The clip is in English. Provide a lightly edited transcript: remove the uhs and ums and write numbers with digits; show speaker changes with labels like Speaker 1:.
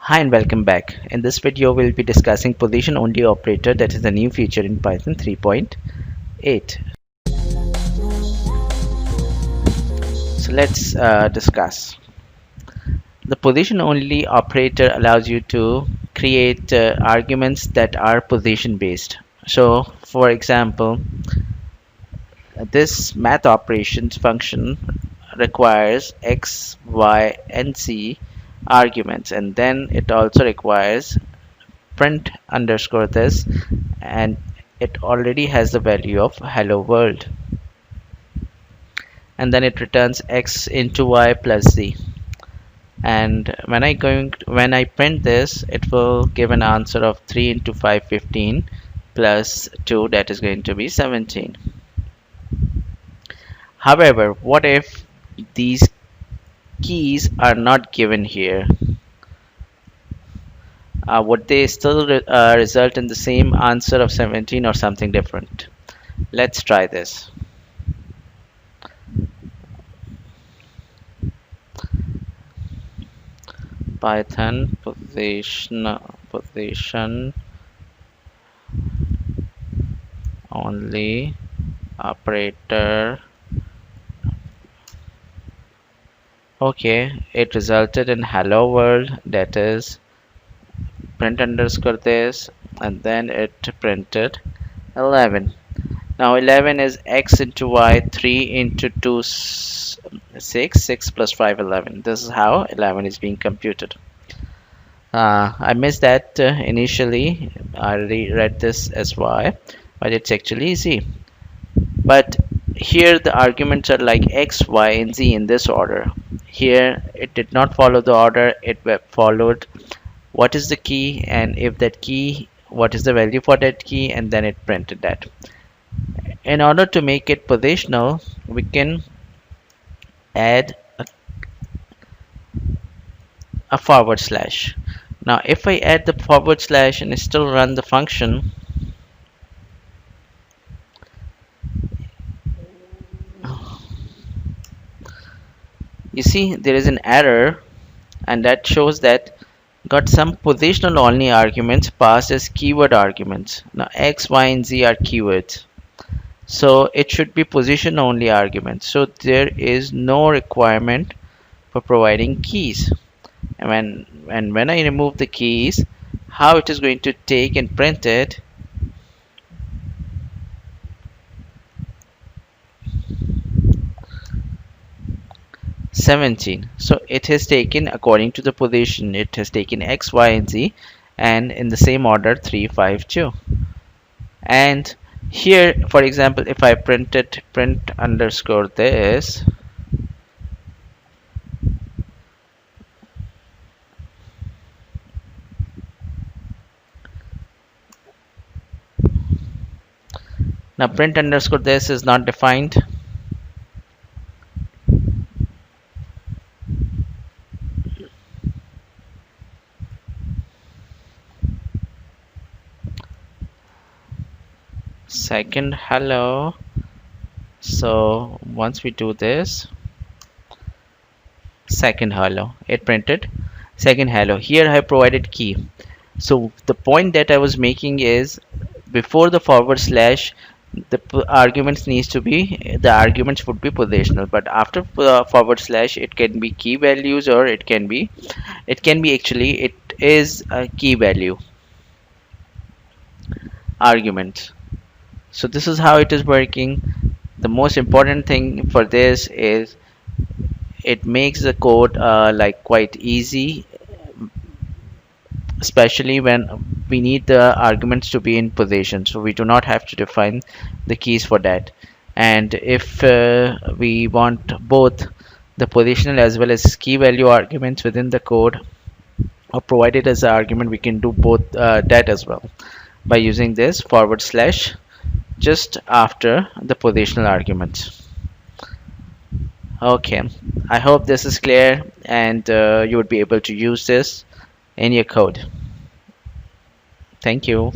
Speaker 1: Hi and welcome back. In this video, we'll be discussing position only operator, that is a new feature in Python 3.8. So let's discuss. The position only operator allows you to create arguments that are position based. So for example, this math operations function requires x, y, and z arguments, and then it also requires print underscore this, and it already has the value of hello world, and then it returns x into y plus z. And when I print this, it will give an answer of 3 into 5 15 plus 2, that is going to be 17. However, what if these keys are not given here? Would they still result in the same answer of 17 or something different? Let's try this. Python position only operator. Okay, it resulted in hello world, that is print underscore this, and then it printed 11. Now 11 is x into y, 3 into 2 6 plus 5 11. This is how 11 is being computed. I missed that initially. I read this as y, but it's actually z. But here the arguments are like x, y, and z in this order. Here it did not follow the order, it followed what is the key, and if that key, what is the value for that key, and then it printed that. In order to make it positional, we can add a forward slash. Now if I add the forward slash and still run the function, you see there is an error, and that shows that got some positional only arguments passed as keyword arguments. Now x, y, and z are keywords, so it should be position only arguments. So there is no requirement for providing keys. And when I remove the keys, how it is going to take and print it? $17. So it has taken according to the position. It has taken x, y, and z, and in the same order 3, 5, 2. And here, for example, if I print underscore this, now print underscore this is not defined. Second hello. So once we do this, second hello, it printed second hello. Here I have provided key. So the point that I was making is, before the forward slash, the arguments would be positional, but after forward slash, it can be key values, or it can be actually it is a key value argument. So this is how it is working. The most important thing for this is it makes the code like quite easy, especially when we need the arguments to be in position, so we do not have to define the keys for that. And if we want both the positional as well as key value arguments within the code, or provided as an argument, we can do both that as well by using this forward slash just after the positional arguments. Okay, I hope this is clear, and you would be able to use this in your code. Thank you.